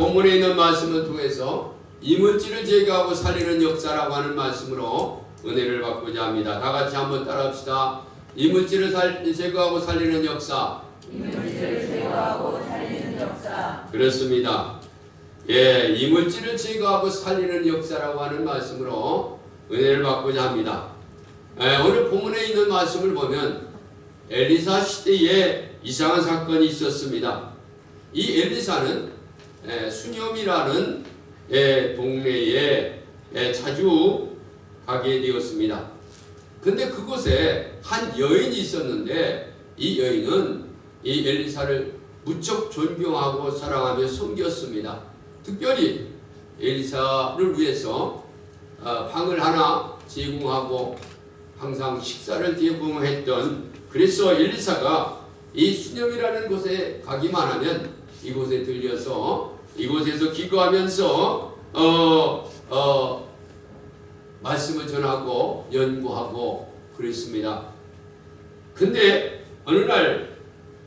본문에 있는 말씀을 통해서 이물질을 제거하고 살리는 역사라고 하는 말씀으로 은혜를 받고자 합니다. 다 같이 한번 따라합시다. 이물질을 제거하고 살리는 역사. 이물질을 제거하고 살리는 역사. 그렇습니다. 예, 이물질을 제거하고 살리는 역사라고 하는 말씀으로 은혜를 받고자 합니다. 오늘 본문에 있는 말씀을 보면 엘리사 시대에 이상한 사건이 있었습니다. 이 엘리사는 수뇽이라는 동네에 자주 가게 되었습니다. 근데 그곳에 한 여인이 있었는데 이 여인은 이 엘리사를 무척 존경하고 사랑하며 섬겼습니다. 특별히 엘리사를 위해서 방을 하나 제공하고 항상 식사를 제공했던, 그래서 엘리사가 이 수뇽이라는 곳에 가기만 하면 이곳에 들려서 이곳에서 기도하면서 말씀을 전하고 연구하고 그랬습니다. 근데 어느 날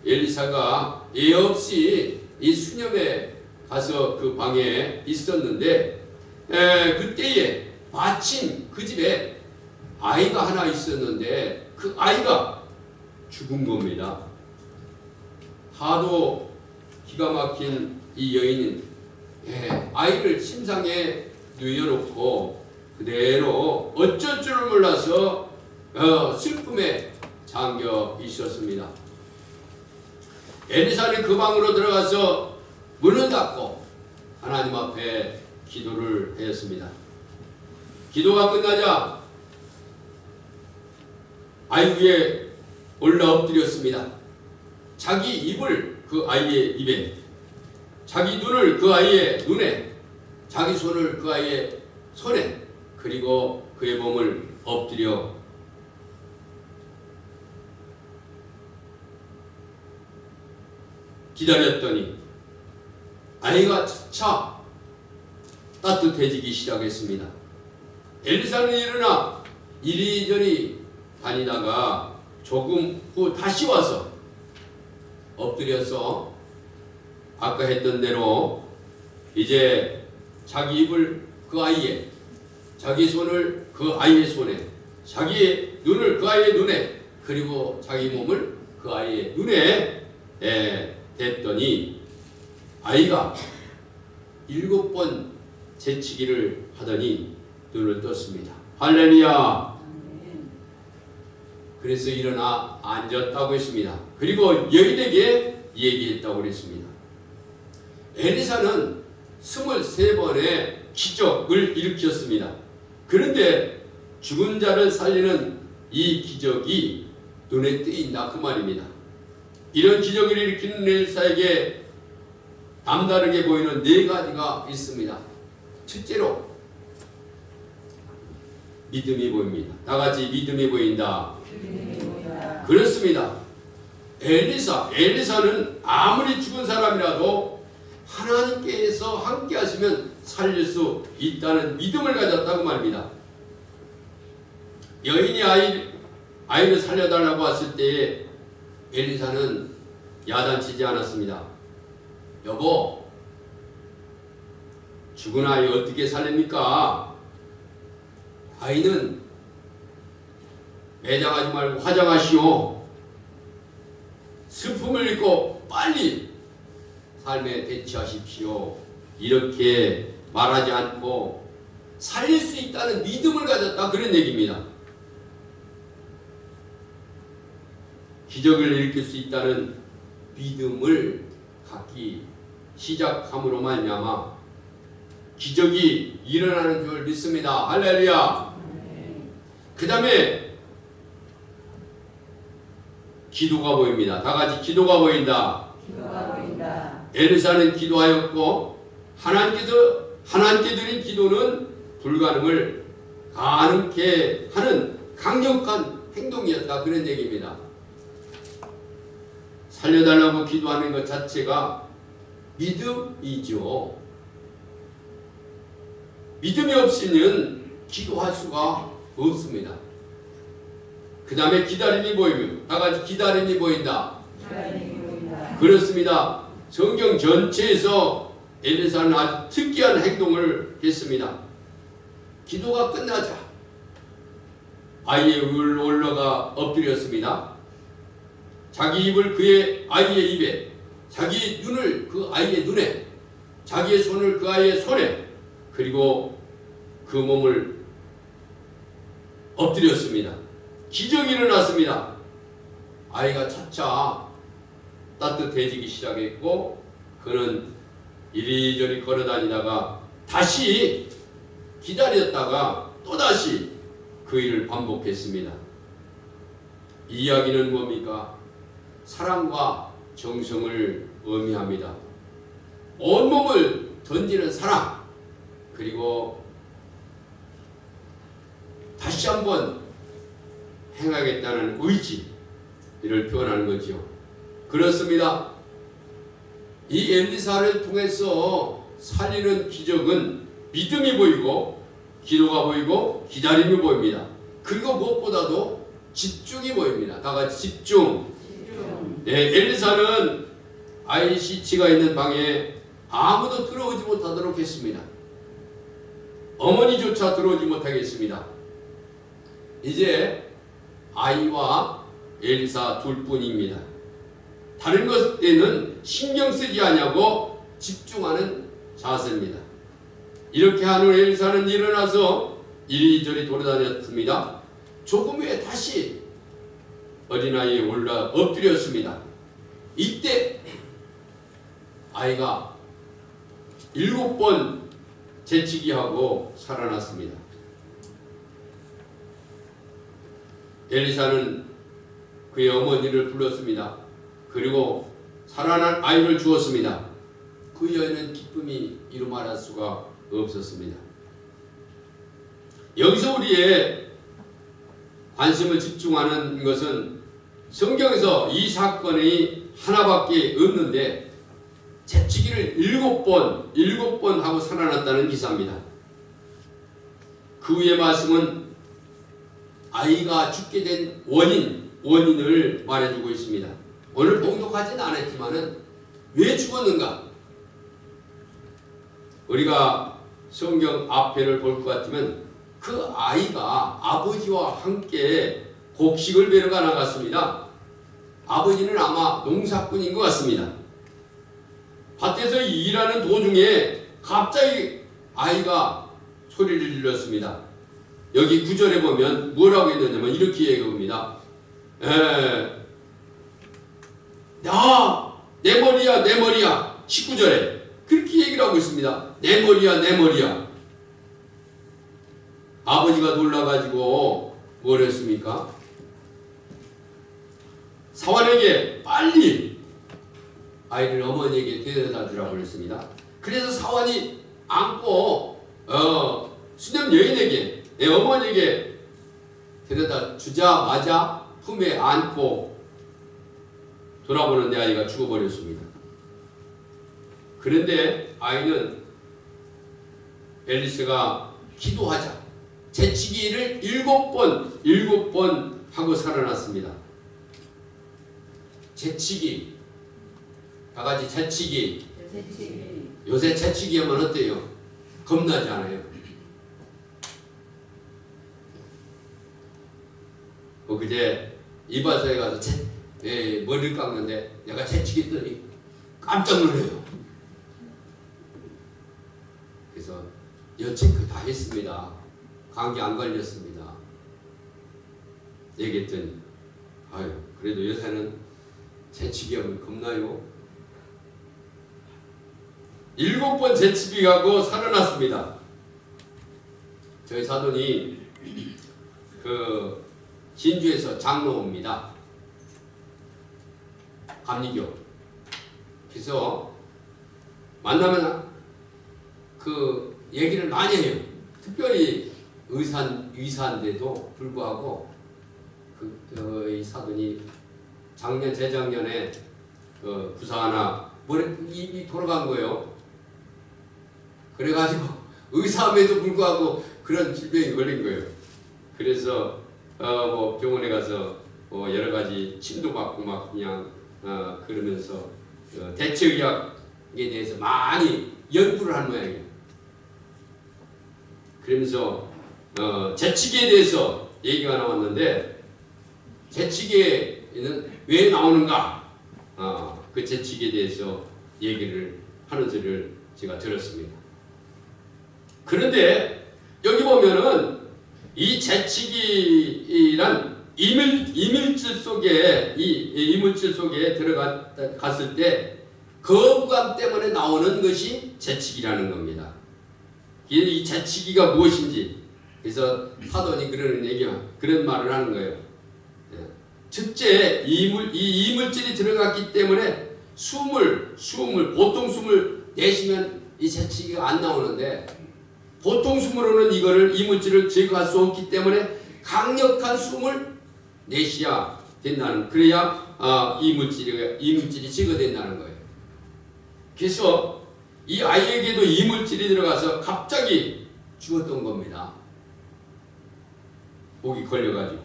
엘리사가 예의 없이 이 수뇽에 가서 그 방에 있었는데 그때에 마침 그 집에 아이가 하나 있었는데 그 아이가 죽은 겁니다. 하도 기가 막힌 이 여인은 아이를 침상에 누워놓고 그대로 어쩔 줄을 몰라서 슬픔에 잠겨 있었습니다. 엘리사는 그 방으로 들어가서 문을 닫고 하나님 앞에 기도를 했습니다. 기도가 끝나자 아이 위에 올라 엎드렸습니다. 자기 입을 그 아이의 입에, 자기 눈을 그 아이의 눈에, 자기 손을 그 아이의 손에, 그리고 그의 몸을 엎드려 기다렸더니 아이가 차차 따뜻해지기 시작했습니다. 엘리사는 일어나 이리저리 다니다가 조금 후 다시 와서 엎드려서 아까 했던 대로 이제 자기 입을 그 아이의, 자기 손을 그 아이의 손에, 자기 눈을 그 아이의 눈에, 그리고 자기 몸을 그 아이의 눈에 댔더니 아이가 7번 재치기를 하더니 눈을 떴습니다. 할렐루야. 그래서 일어나 앉았다고 했습니다. 그리고 여인에게 얘기했다고 했습니다. 엘리사는 23번의 기적을 일으켰습니다. 그런데 죽은 자를 살리는 이 기적이 눈에 띄인다 그 말입니다. 이런 기적을 일으키는 엘리사에게 남다르게 보이는 4가지가 있습니다. 첫째로 믿음이 보입니다. 다같이 믿음이 보인다. 그렇습니다. 엘리사는 아무리 죽은 사람이라도 하나님께서 함께 하시면 살릴 수 있다는 믿음을 가졌다고 말입니다. 여인이 아이를 살려달라고 왔을 때에 엘리사는 야단치지 않았습니다. 여보, 죽은 아이 어떻게 살립니까? 아이는 매장하지 말고 화장하시오. 슬픔을 잊고 빨리 삶에 대치하십시오. 이렇게 말하지 않고 살릴 수 있다는 믿음을 가졌다, 그런 얘기입니다. 기적을 일으킬 수 있다는 믿음을 갖기 시작함으로 말미암아 기적이 일어나는 줄 믿습니다. 할렐루야. 그 다음에 기도가 보입니다. 다같이 기도가 보인다. 엘리사는 기도하였고 하나님께 드린 기도는 불가능을 가능케 하는 강력한 행동이었다, 그런 얘기입니다. 살려달라고 기도하는 것 자체가 믿음이죠. 믿음이 없이는 기도할 수가 없습니다. 그 다음에 기다림이 보이면, 다같이 기다림이 보인다. 그렇습니다. 성경 전체에서 엘리사는 아주 특이한 행동을 했습니다. 기도가 끝나자 아이의 위로 올라가 엎드렸습니다. 자기 입을 그의 아이의 입에, 자기 눈을 그 아이의 눈에, 자기의 손을 그 아이의 손에, 그리고 그 몸을 엎드렸습니다. 기적이 일어났습니다. 아이가 차차 따뜻해지기 시작했고 그는 이리저리 걸어다니다가 다시 기다렸다가 또다시 그 일을 반복했습니다. 이 이야기는 뭡니까? 사랑과 정성을 의미합니다. 온몸을 던지는 사랑, 그리고 다시 한번 행하겠다는 의지를 표현하는 거죠. 그렇습니다. 이 엘리사를 통해서 살리는 기적은 믿음이 보이고 기도가 보이고 기다림이 보입니다. 그리고 무엇보다도 집중이 보입니다. 다 같이 집중. 네, 엘리사는 아이 시치가 있는 방에 아무도 들어오지 못하도록 했습니다. 어머니조차 들어오지 못하게 했습니다. 이제 아이와 엘리사 둘뿐입니다. 다른 것에는 신경 쓰지 않냐고 집중하는 자세입니다. 이렇게 한 후 엘리사는 일어나서 이리저리 돌아다녔습니다. 조금 후에 다시 어린아이에 올라 엎드렸습니다. 이때 아이가 7번 재치기하고 살아났습니다. 엘리사는 그의 어머니를 불렀습니다. 그리고 살아난 아이를 주었습니다. 그 여인은 기쁨이 이루 말할 수가 없었습니다. 여기서 우리의 관심을 집중하는 것은 성경에서 이 사건이 하나밖에 없는데 재치기를 7번 하고 살아났다는 기사입니다. 그 후의 말씀은 아이가 죽게 된 원인을 말해주고 있습니다. 오늘 봉독하지는 않았지만은 왜 죽었는가? 우리가 성경 앞에를 볼 것 같으면 그 아이가 아버지와 함께 곡식을 베러 나갔습니다. 아버지는 아마 농사꾼인 것 같습니다. 밭에서 일하는 도중에 갑자기 아이가 소리를 질렀습니다. 여기 9절에 보면 뭐라고 했느냐면 이렇게 얘기합니다. 내 머리야 내 머리야. 19절에 그렇게 얘기를 하고 있습니다. 내 머리야 내 머리야. 아버지가 놀라가지고 뭘 했습니까? 사환에게 빨리 아이를 어머니에게 데려다 주라고 그랬습니다. 그래서 사환이 안고 수녀 여인에게 어머니에게 데려다 주자마자 품에 안고 돌아보는 내 아이가 죽어버렸습니다. 그런데 아이는 엘리사가 기도하자 재치기를 7번 하고 살아났습니다. 재치기, 다같이 재치기. 요새 재치기 하면 어때요? 겁나지 않아요? 그제 이발소에 가서 머리를 깎는데 내가 재치기 했더니 깜짝 놀래요. 그래서 여체크 다 했습니다. 감기 안 걸렸습니다. 얘기했더니 아유 그래도 요새는 재치기 하면 겁나요. 7번 재치기 하고 살아났습니다. 저희 사돈이 그 진주에서 장로입니다. 감리교. 그래서 만나면 그 얘기를 많이 해요. 특별히 의사인데도 불구하고 이 사돈이 재작년에 그 부사 하나 입이 돌아간 거예요. 그래가지고 의사임에도 불구하고 그런 질병이 걸린 거예요. 그래서 뭐 병원에 가서 여러 가지 침도 받고 막 그냥 그러면서 대체의학에 대해서 많이 연구를 한 모양이에요. 그러면서 재치기에 대해서 얘기가 나왔는데 재치기에는 왜 나오는가? 그 재치기에 대해서 얘기를 하는 소리를 제가 들었습니다. 그런데 여기 보면은 이 재치기란 이물질 속에 이물질 속에 들어갔을 때 거부감 때문에 나오는 것이 재치기라는 겁니다. 이 재치기가 무엇인지 그래서 사돈이 그런 말을 하는 거예요. 첫째 이 이물질이 들어갔기 때문에 보통 숨을 내쉬면 이 재치기가 안 나오는데 보통 숨으로는 이물질을 제거할 수 없기 때문에 강력한 숨을 내쉬어야 된다는, 그래야 이물질이 제거된다는 거예요. 그래서 이 아이에게도 이물질이 들어가서 갑자기 죽었던 겁니다. 목이 걸려가지고.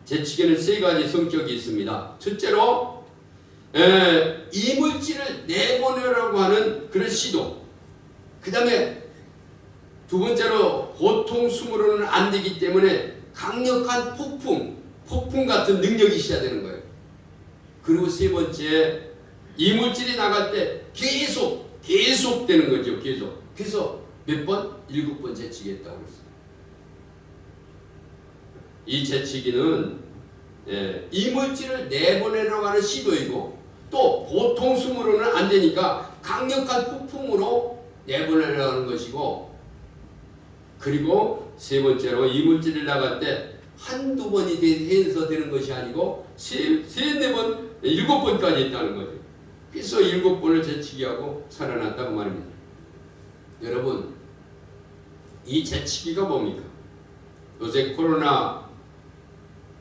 재치기는 세 가지 성격이 있습니다. 첫째로 이물질을 내보내려고 하는 그런 시도. 그 다음에 두 번째로 보통 숨으로는 안 되기 때문에 강력한 폭풍 같은 능력이 있어야 되는 거예요. 그리고 세 번째, 이물질이 나갈 때 계속 되는 거죠. 그래서 몇 번? 7번 재치기 했다고 했어요. 이 재치기는 이물질을 내보내려고 하는 시도이고 또 보통 숨으로는 안 되니까 강력한 폭풍으로 내보내려고 하는 것이고, 그리고 세 번째로 이물질이 나갈 때 한두 번이 해서 되는 것이 아니고 세네 번, 7번까지 했다는 거죠. 그래서 7번을 재치기하고 살아났다고 말입니다. 여러분, 이 재치기가 뭡니까? 요새 코로나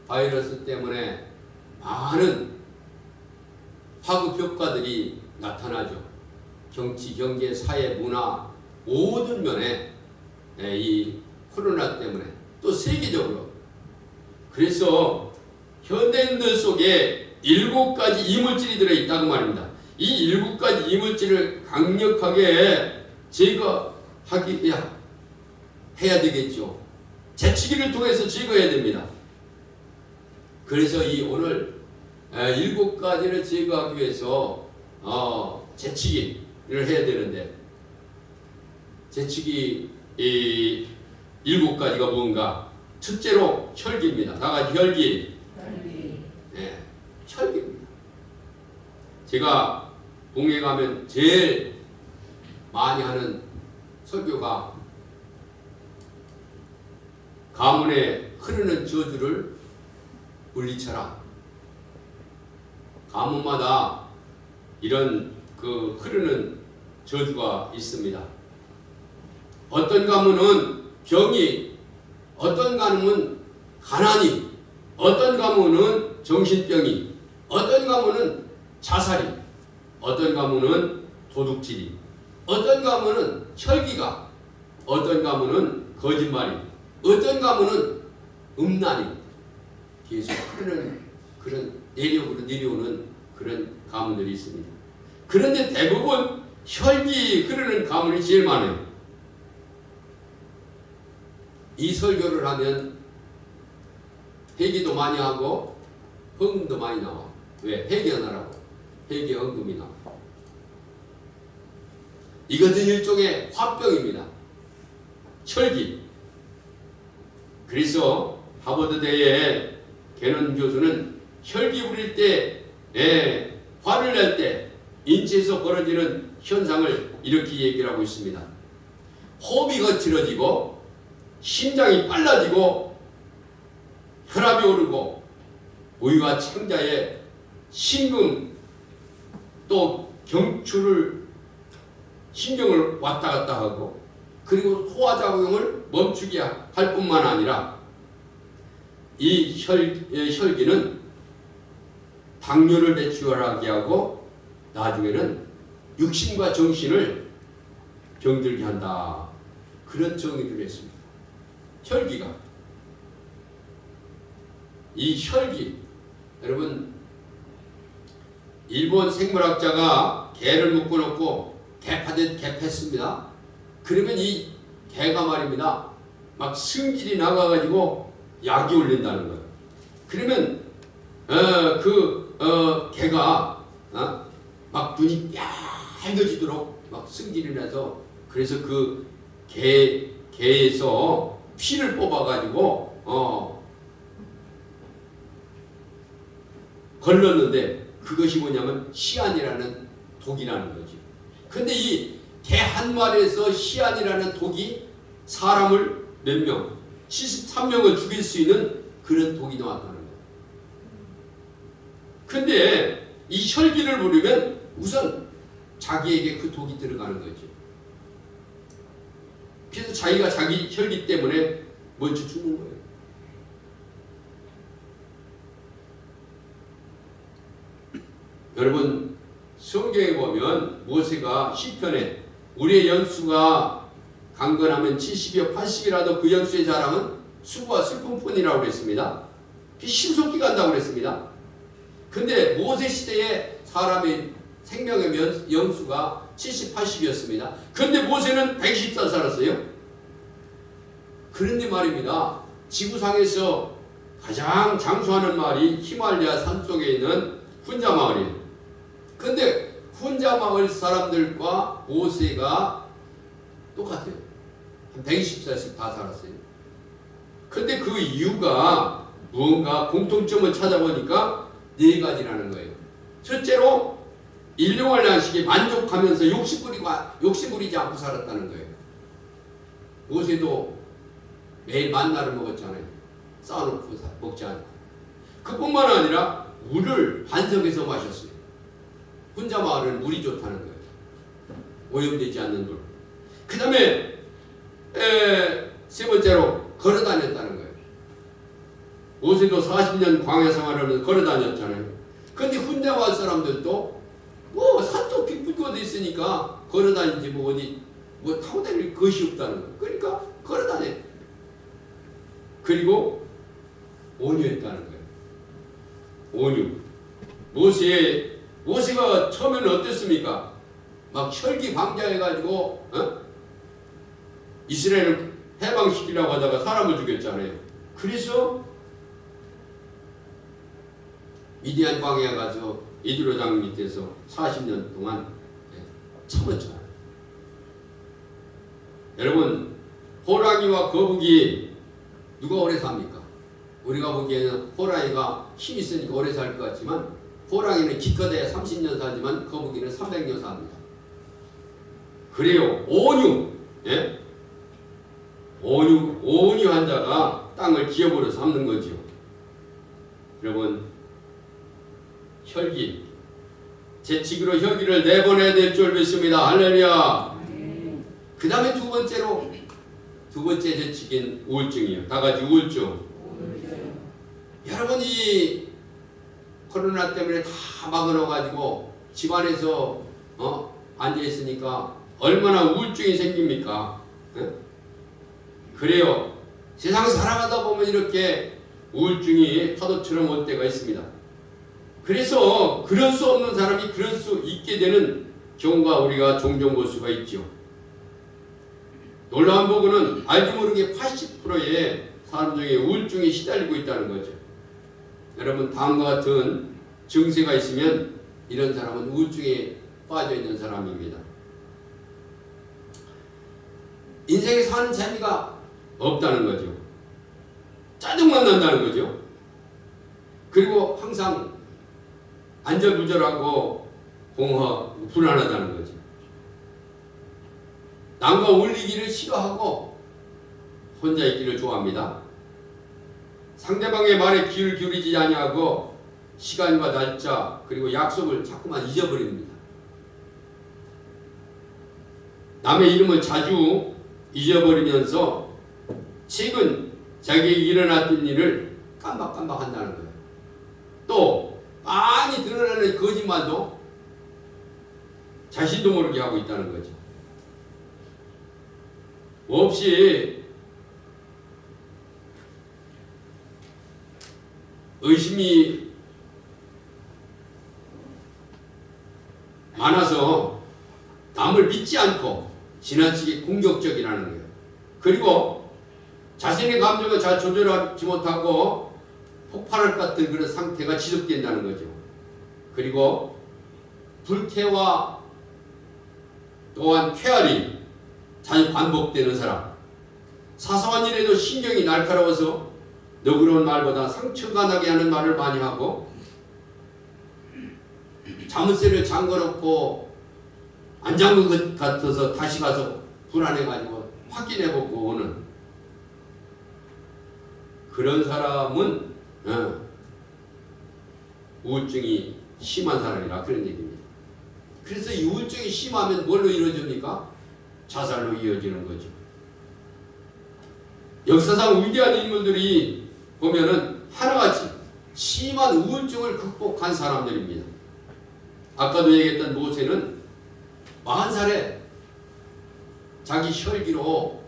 바이러스 때문에 많은 파급 효과들이 나타나죠. 정치, 경제, 사회, 문화 모든 면에 이 코로나 때문에 또 세계적으로. 그래서 현대인들 속에 7가지 이물질이 들어있다고 말입니다. 이 7가지 이물질을 강력하게 제거하기 해야 되겠죠. 재치기를 통해서 제거해야 됩니다. 그래서 이 오늘 7가지를 제거하기 위해서 재치기를 해야 되는데, 재치기 이 7가지가 뭔가? 첫째로 혈기입니다. 다 같이 혈기. 네, 혈기입니다. 제가 봉에 가면 제일 많이 하는 설교가 가문에 흐르는 저주를 물리쳐라. 가문마다 이런 그 흐르는 저주가 있습니다. 어떤 가문은 병이, 어떤 가문은 가난이, 어떤 가문은 정신병이, 어떤 가문은 자살이, 어떤 가문은 도둑질이, 어떤 가문은 혈기가, 어떤 가문은 거짓말이, 어떤 가문은 음란이 계속 흐르는 그런 내려오는 그런 가문들이 있습니다. 그런데 대부분 혈기 흐르는 가문이 제일 많아요. 이 설교를 하면 회개도 많이 하고 헌금도 많이 나와. 왜? 회개하느라고. 회개 헌금이 나와. 이것은 일종의 화병입니다. 혈기. 그래서 하버드대의 개넌 교수는 혈기 부릴 때, 화를 낼 때 인체에서 벌어지는 현상을 이렇게 얘기를 하고 있습니다. 호흡이 거칠어지고 심장이 빨라지고 혈압이 오르고 부위와 창자에 심금 또 경추를 신경을 왔다 갔다 하고, 그리고 소화작용을 멈추게 할 뿐만 아니라 이 혈기는 당뇨를 배출하게 하고 나중에는 육신과 정신을 병들게 한다. 그런 정의를 했습니다. 혈기가. 이 혈기, 여러분, 일본 생물학자가 개를 묶어놓고 개파듯 개패습니다. 그러면 이 개가 말입니다. 막 승질이 나가가지고 약이 올린다는 거예요. 그러면 개가 막 눈이 빨개지도록 막 승질이 나서 그래서 그 개에서 피를 뽑아가지고 걸렀는데 그것이 뭐냐면 시안이라는 독이라는 거지. 근데 이 개 한 마리에서 시안이라는 독이 사람을 몇 명? 73명을 죽일 수 있는 그런 독이 나왔다는 거예요. 근데 이 혈기를 부리면 우선 자기에게 그 독이 들어가는 거죠. 그래서 자기가 자기 혈기 때문에 먼저 죽는 거예요. 여러분 성경에 보면 모세가 시편에 우리의 연수가 강건하면 70이여 80이라도 그 연수의 자랑은 수고와 슬픔뿐이라고 그랬습니다. 신속히 간다고 그랬습니다. 근데 모세 시대에 사람의 생명의 연수가 70, 80이었습니다. 근데 모세는 114 살았어요. 그런데 말입니다. 지구상에서 가장 장수하는 마을이 히말라야 산속에 있는 훈자 마을이에요. 근데 훈자 마을 사람들과 모세가 똑같아요. 한 120살씩 다 살았어요. 근데 그 이유가 무언가 공통점을 찾아보니까 4가지라는 거예요. 첫째로 일용할 양식에 만족하면서 욕심부리지 않고 살았다는 거예요. 모세도 매일 만나를 먹었잖아요. 쌓아놓고 먹지 않고. 그뿐만 아니라 물을 반석에서 마셨어요. 혼자 마을은 물이 좋다는 거예요. 오염되지 않는 물. 그 다음에 세 번째로 걸어 다녔다는 거예요. 모세도 40년 광야 생활을 걸어 다녔잖아요. 근데 혼자 마을 사람들도 뭐 산속 깊은 곳에 있으니까 걸어 다니지 뭐 어디 뭐 타고 다닐 것이 없다는 거예요. 그러니까 걸어 다녀. 그리고 온유했다는 거예요. 온유. 모세가 처음에는 어땠습니까? 막 혈기방자해가지고 이스라엘을 해방시키려고 하다가 사람을 죽였잖아요. 그래서 미디안 광야에 가서 이드로 장 밑에서 40년 동안 참았잖아요. 여러분 호랑이와 거북이 누가 오래 삽니까? 우리가 보기에는 호랑이가 힘이 있으니까 오래 살 것 같지만 호랑이는 기껏해야 30년 살지만 거북이는 300년 삽니다. 그래요. 온유. 예? 온유한 자가 땅을 기업으로 삼는 거죠. 여러분 혈기 재치기로 혈기를 내보내야 될 줄 믿습니다. 할렐루야. 그 다음에 두 번째 재치기는 우울증이에요. 다 같이 우울증. 여러분이 코로나 때문에 다 막아놓아가지고 집안에서 앉아있으니까 얼마나 우울증이 생깁니까? 그래요. 세상 살아가다 보면 이렇게 우울증이 파도처럼 올 때가 있습니다. 그래서 그럴 수 없는 사람이 그럴 수 있게 되는 경우가 우리가 종종 볼 수가 있죠. 놀라운 보고는 알지 모르게 80%의 사람 중에 우울증에 시달리고 있다는 거죠. 여러분 다음과 같은 증세가 있으면 이런 사람은 우울증에 빠져 있는 사람입니다. 인생에 사는 재미가 없다는 거죠. 짜증만 난다는 거죠. 그리고 항상 안절부절하고 공허하고 불안하다는 거죠. 남과 어울리기를 싫어하고 혼자 있기를 좋아합니다. 상대방의 말에 귀를 기울이지 아니하고 시간과 날짜 그리고 약속을 자꾸만 잊어버립니다. 남의 이름을 자주 잊어버리면서 최근 자기에게 일어났던 일을 깜박깜박 한다는 거예요. 또 많이 드러나는 거짓말도 자신도 모르게 하고 있다는 거죠. 없이 의심이 많아서 남을 믿지 않고 지나치게 공격적이라는 거예요. 그리고 자신의 감정을 잘 조절하지 못하고 폭발할 것 같은 그런 상태가 지속된다는 거죠. 그리고 불쾌와 또한 쾌활이 자주 반복되는 사람, 사소한 일에도 신경이 날카로워서 너그러운 말보다 상처가 나게 하는 말을 많이 하고, 자물쇠를 잠궈놓고 안 잠근 것 같아서 다시 가서 불안해가지고 확인해보고 오는 그런 사람은 우울증이 심한 사람이라 그런 얘기입니다. 그래서 이 우울증이 심하면 뭘로 이루어집니까? 자살로 이어지는 거죠. 역사상 위대한 인물들이 보면은 하나같이 심한 우울증을 극복한 사람들입니다. 아까도 얘기했던 모세는 40살에 자기 혈기로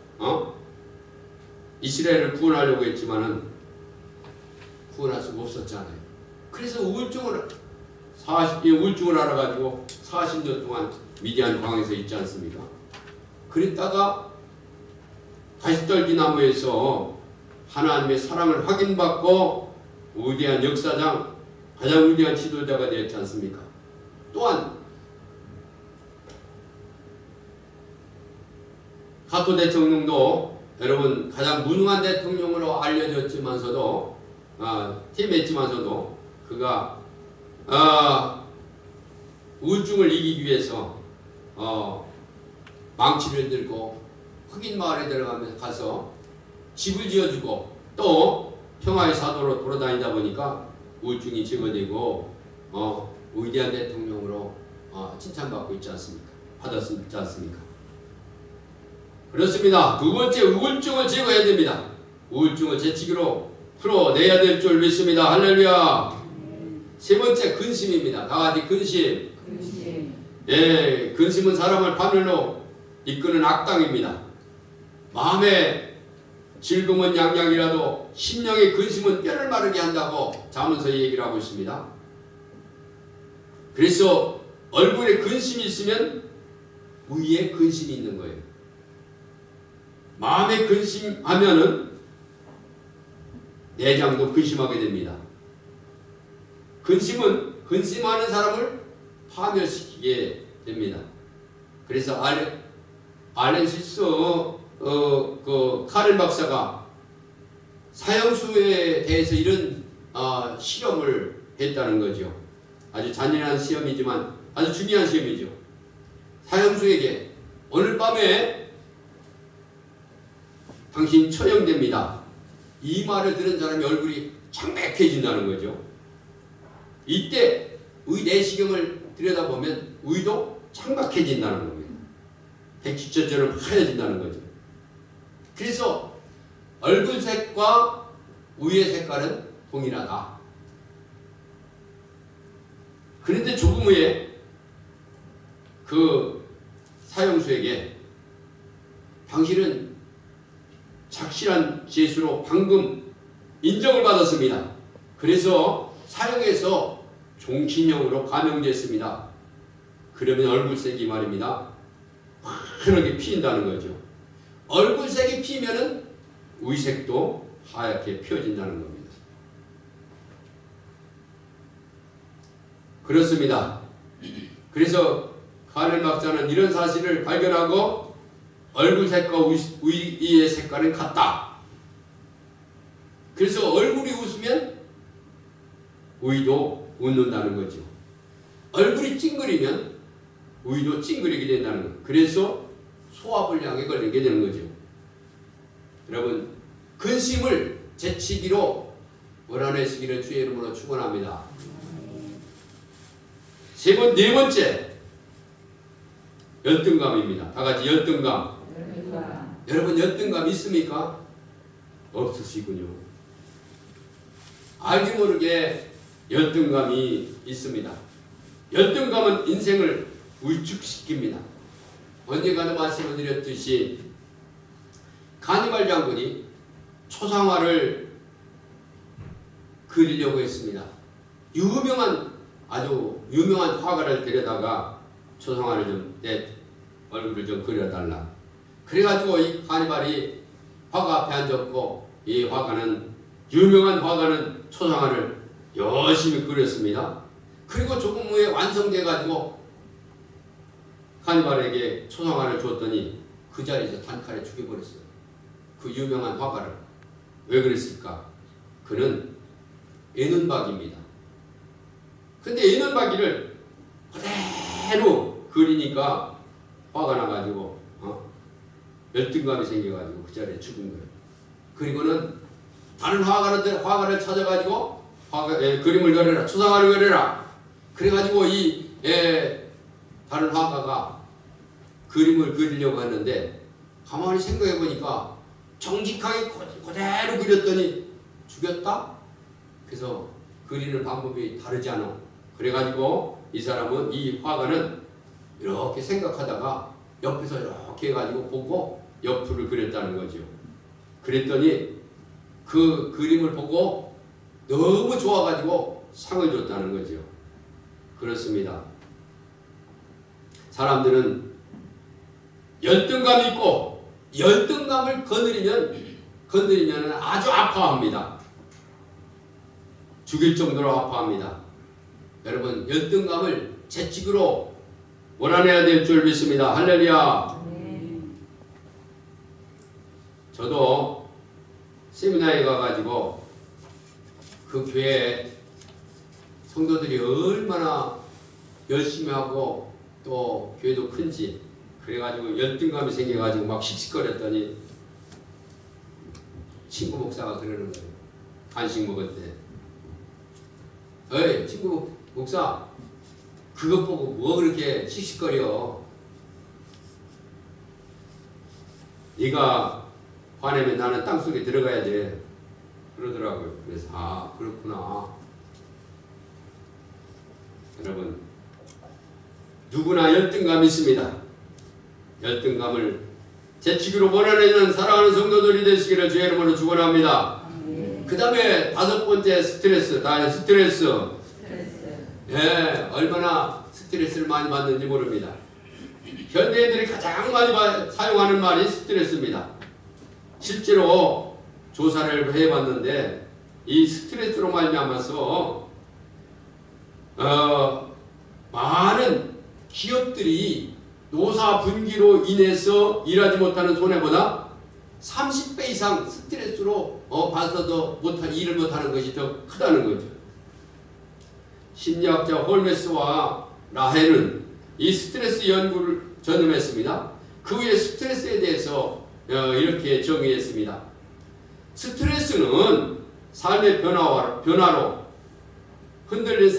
이스라엘을 구원하려고 했지만은 구원할 수가 없었잖아요. 그래서 우울증을 알아가지고 40년 동안 미디안 광에서 있지 않습니까? 그랬다가 가시떨기 나무에서 하나님의 사랑을 확인받고 위대한 역사장, 가장 위대한 지도자가 되었지 않습니까? 또한 카토 대통령도 여러분 가장 무능한 대통령으로 알려졌지만서도 팀했지만서도 그가 우울증을 이기기 위해서 망치를 들고 흑인 마을에 들어가면서 가서 집을 지어주고 또 평화의 사도로 돌아다니다 보니까 우울증이 제거되고 위대한 대통령으로 칭찬받고 있지 않습니까? 받았지 않습니까? 그렇습니다. 두 번째, 우울증을 제거해야 됩니다. 우울증을 재치기로 풀어내야 될 줄 믿습니다. 할렐루야. 세 번째, 근심입니다. 다 같이 근심. 예, 근심은 사람을 파멸로 이끄는 악당입니다. 마음의 즐거움은 양양이라도 심령의 근심은 뼈를 마르게 한다고 잠언서에 얘기를 하고 있습니다. 그래서 얼굴에 근심이 있으면 위에 근심이 있는 거예요. 마음에 근심하면은 내장도 근심하게 됩니다. 근심은 근심하는 사람을 파멸시키게 됩니다. 그래서 알렌 시스 카렌 박사가 사형수에 대해서 이런 실험을 했다는 거죠. 아주 잔인한 시험이지만 아주 중요한 시험이죠. 사형수에게 오늘 밤에 당신 처형됩니다. 이 말을 들은 사람의 얼굴이 창백해진다는 거죠. 이때 의 내시경을 들여다보면 의도 창백해진다는 겁니다. 백지처럼 하얘진다는 거죠. 그래서 얼굴색과 의의 색깔은 동일하다. 그런데 조금 후에 그 사형수에게 당신은 착실한 죄수로 방금 인정을 받았습니다. 그래서 사형에서 종신형으로 감형됐습니다. 그러면 얼굴색이 말입니다. 환하게 피인다는 거죠. 얼굴색이 피면은 의색도 하얗게 피어진다는 겁니다. 그렇습니다. 그래서 카렌 박사는 이런 사실을 발견하고 얼굴색과 의의 색깔은 같다. 그래서 얼굴이 웃으면 의도 웃는다는 거죠. 얼굴이 찡그리면 의도 찡그리게 된다는 거예요. 그래서 소화불량에 걸리게 되는 거죠. 여러분, 근심을 제치기로 몰아내시기를 주의 이름으로 축원합니다. 네 번째, 열등감입니다. 다 같이 열등감. 여러분, 열등감 있습니까? 없으시군요. 알게 모르게 열등감이 있습니다. 열등감은 인생을 위축시킵니다. 언젠가는 말씀을 드렸듯이 가니발 장군이 초상화를 그리려고 했습니다. 아주 유명한 화가를 데려다가 초상화를 좀 얼굴을 좀 그려달라. 그래가지고 이 가니발이 화가 앞에 앉았고 이 화가는 유명한 화가는 초상화를 열심히 그렸습니다. 그리고 조금 후에 완성돼가지고 가니발에게 초상화를 줬더니 그 자리에서 단칼에 죽여버렸어요. 그 유명한 화가를. 왜 그랬을까? 그는 애눈박이입니다. 근데 애눈박이를 그대로 그리니까 화가 나가지고 열등감이 생겨가지고 그 자리에 죽은 거예요. 그리고는 다른 화가를 찾아가지고 그림을 그려라, 초상화를 그려라. 그래가지고 이 다른 화가가 그림을 그리려고 하는데 가만히 생각해 보니까 정직하게 그대로 그렸더니 죽였다? 그래서 그리는 방법이 다르지 않아. 그래가지고 이 사람은, 이 화가는 이렇게 생각하다가 옆에서 이렇게 해가지고 보고 옆을 그렸다는 거죠. 그랬더니 그 그림을 보고 너무 좋아가지고 상을 줬다는 거죠. 그렇습니다. 사람들은 열등감이 있고 열등감을 건드리면 아주 아파합니다. 죽일 정도로 아파합니다. 여러분, 열등감을 재치기로 몰아내야 될 줄 믿습니다. 할렐루야. 저도 세미나에 가가지고 그 교회 성도들이 얼마나 열심히 하고 또 교회도 큰지 그래가지고 열등감이 생겨가지고 막 씩씩거렸더니 친구 목사가 그러는 거예요. 간식 먹을 때. 어이 친구 목사, 그것 보고 뭐 그렇게 씩씩거려. 네가 화내면 나는 땅속에 들어가야 돼. 그러더라고요. 그래서 아 그렇구나. 여러분, 누구나 열등감이 있습니다. 열등감을 재치기로 몰아내는 사랑하는 성도들이 되시기를 주의 이름으로 축원합니다. 그 다음에 다섯 번째 스트레스. 예, 얼마나 스트레스를 많이 받는지 모릅니다. 현대인들이 가장 많이 사용하는 말이 스트레스입니다. 실제로 조사를 해봤는데 이 스트레스로 말미암아서 많은 기업들이 노사 분기로 인해서 일하지 못하는 손해보다 30배 이상 스트레스로 받아서 일을 못하는 것이 더 크다는 거죠. 심리학자 홀메스와 라헬은 이 스트레스 연구를 전념했습니다. 그 후에 스트레스에 대해서 이렇게 정의했습니다. 스트레스는 삶의 변화로 흔들린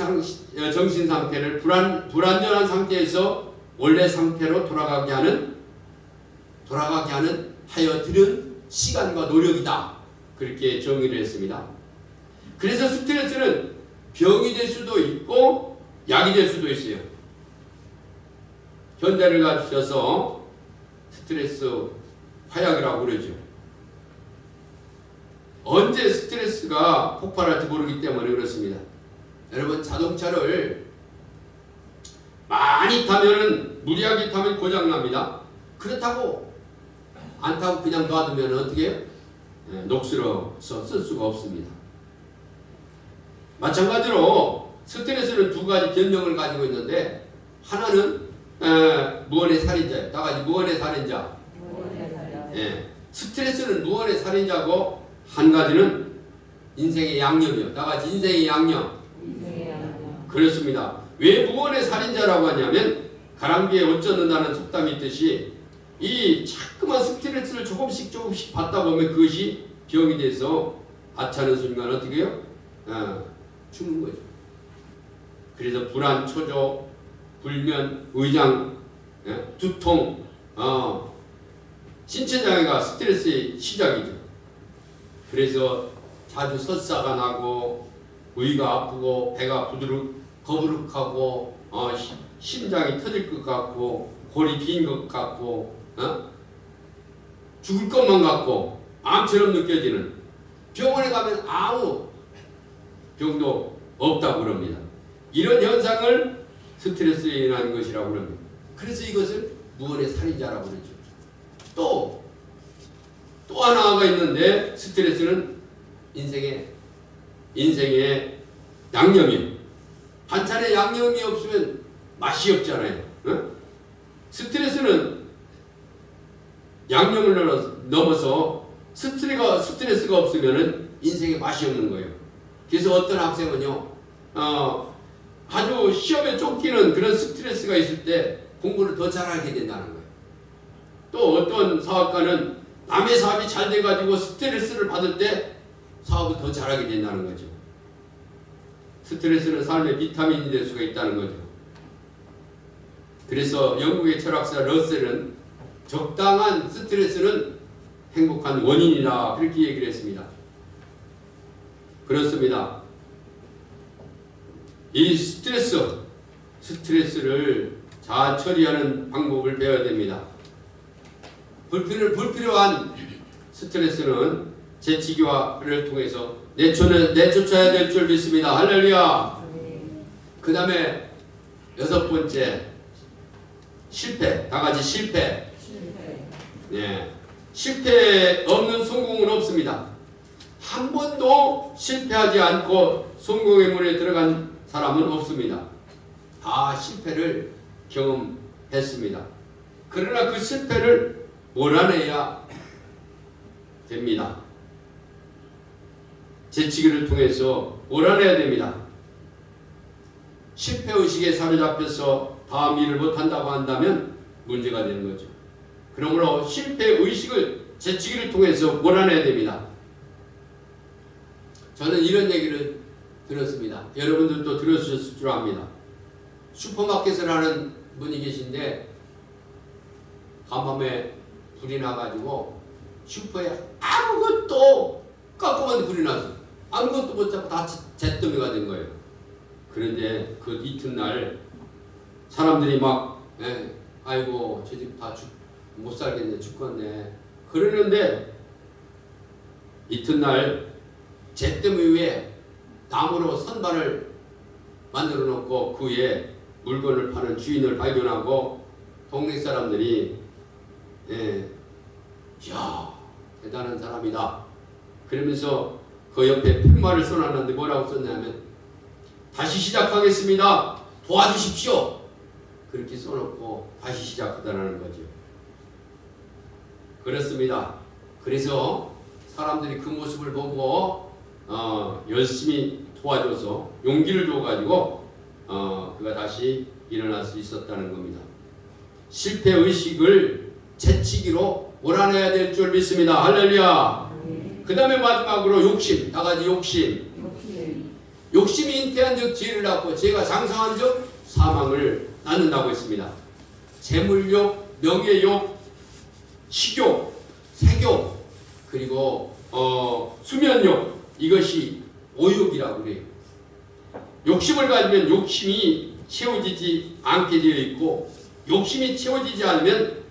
정신 상태를 불안전한 상태에서 원래 상태로 돌아가게 하여 드는 시간과 노력이다. 그렇게 정의를 했습니다. 그래서 스트레스는 병이 될 수도 있고 약이 될 수도 있어요. 현대를 가르쳐서 스트레스 화약이라고 그러죠. 언제 스트레스가 폭발할지 모르기 때문에 그렇습니다. 여러분, 자동차를 많이 타면은, 무리하게 타면 고장납니다. 그렇다고 안 타고 그냥 놔두면 어떻게 해요? 녹슬어서 쓸 수가 없습니다. 마찬가지로 스트레스는 두 가지 변명을 가지고 있는데, 하나는 무언의 살인자예요. 다 같이 무언의 살인자. 예, 스트레스는 무언의 살인자고, 한 가지는 인생의 양념이요. 다 같이 인생의 양념. 그렇습니다. 왜 무언의 살인자라고 하냐면, 가랑비에 옷 젖는다는 속담이 있듯이 이 자꾸만 스트레스를 조금씩 받다 보면 그것이 병이 돼서 하찮은 순간 어떻게 해요? 죽는 거죠. 그래서 불안, 초조, 불면, 의장, 두통, 신체장애가 스트레스의 시작이죠. 그래서 자주 설사가 나고 위가 아프고 배가 거부룩하고 심장이 터질 것 같고 골이 빈 것 같고 죽을 것만 같고 암처럼 느껴지는, 병원에 가면 아무 병도 없다고 그럽니다. 이런 현상을 스트레스에 인한 것이라고 합니다. 그래서 이것을 무언의 살인자라고 그러죠. 또 하나가 있는데 스트레스는 인생의 양념이에요. 반찬에 양념이 없으면 맛이 없잖아요. 어? 스트레스는 양념을 넘어서 스트레스가 없으면 인생에 맛이 없는 거예요. 그래서 어떤 학생은요, 아주 시험에 쫓기는 그런 스트레스가 있을 때 공부를 더 잘하게 된다는 거예요. 또 어떤 사업가는 남의 사업이 잘 돼가지고 스트레스를 받을 때 사업을 더 잘하게 된다는 거죠. 스트레스는 삶의 비타민이 될 수가 있다는 거죠. 그래서 영국의 철학자 러셀은 적당한 스트레스는 행복한 원인이다, 그렇게 얘기를 했습니다. 그렇습니다. 이 스트레스를 잘 처리하는 방법을 배워야 됩니다. 불필요한 스트레스는 재치기와를 통해서 내쫓아야 될 줄 믿습니다. 할렐루야. 그 다음에 6번째, 실패. 다 같이 실패. 네. 실패 없는 성공은 없습니다. 한 번도 실패하지 않고 성공의 문에 들어간 사람은 없습니다. 다 실패를 경험했습니다. 그러나 그 실패를 몰아내야 됩니다. 재치기를 통해서 몰아내야 됩니다. 실패의식에 사로잡혀서 다음 일을 못한다고 한다면 문제가 되는 거죠. 그러므로 실패의식을 재치기를 통해서 몰아내야 됩니다. 저는 이런 얘기를 들었습니다. 여러분들도 들으셨을 줄 압니다. 슈퍼마켓을 하는 분이 계신데 간밤에 불이 나가지고 슈퍼에 아무것도 깜깜한데 불이 났어요. 아무것도 못 잡고 다 잿더미가 된 거예요. 그런데 그 이튿날 사람들이 막 아이고 저 집 다 못 살겠네, 죽겠네 그러는데 이튿날 잿더미 위에 나무로 선반을 만들어 놓고 그 위에 물건을 파는 주인을 발견하고 동네 사람들이 이야 대단한 사람이다 그러면서 그 옆에 팻말을 써놨는데 뭐라고 썼냐면 다시 시작하겠습니다. 도와주십시오. 그렇게 써놓고 다시 시작하다라는 거죠. 그렇습니다. 그래서 사람들이 그 모습을 보고 열심히 도와줘서 용기를 줘가지고 그가 다시 일어날 수 있었다는 겁니다. 실패의식을 재치기로 몰아내야 될 줄 믿습니다. 할렐루야. 그 다음에 마지막으로 욕심. 다 같이 욕심. 욕심이 잉태한 적 죄를 낳고 죄가 장성한 적 사망을 낳는다고 했습니다. 재물욕, 명예욕, 식욕, 색욕, 그리고 수면욕, 이것이 오욕이라고 그래요. 욕심을 가지면 욕심이 채워지지 않게 되어 있고 욕심이 채워지지 않으면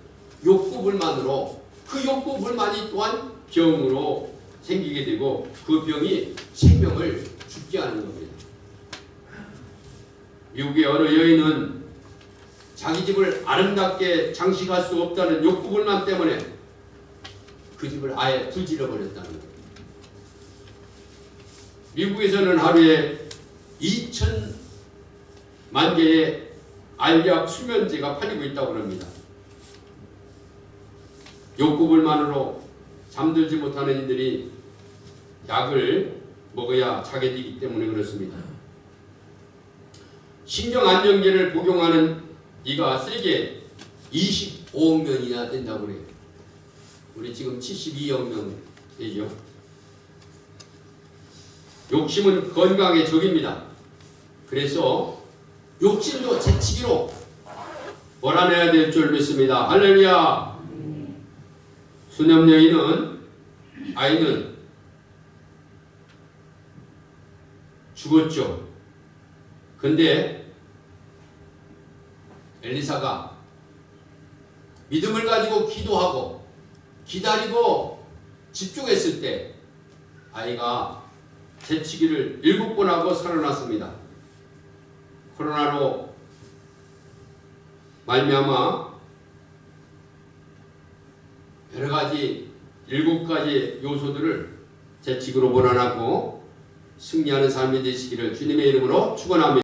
욕구불만으로 그 욕구불만이 또한 병으로 생기게 되고 그 병이 생명을 죽게 하는 겁니다. 미국의 어느 여인은 자기 집을 아름답게 장식할 수 없다는 욕구불만 때문에 그 집을 아예 불질러 버렸다는 거예요. 미국에서는 하루에 2,000만 개의 알약 수면제가 팔리고 있다고 합니다. 욕구불만으로 잠들지 못하는 이들이 약을 먹어야 자게 되기 때문에 그렇습니다. 신경안정제를 복용하는 이가 세계 25억 명이나 된다고 그래요. 우리 지금 72억 명 되죠. 욕심은 건강의 적입니다. 그래서 욕심도 재치기로 몰아내야 될 줄 믿습니다. 할렐루야. 수념 아이는 죽었죠. 근데 엘리사가 믿음을 가지고 기도하고 기다리고 집중했을 때 아이가 재치기를 7번 하고 살아났습니다. 코로나로 말미암아 여러 가지 7가지 요소들을 재치기로 몰아넣고 승리하는 삶이 되시기를 주님의 이름으로 축원합니다.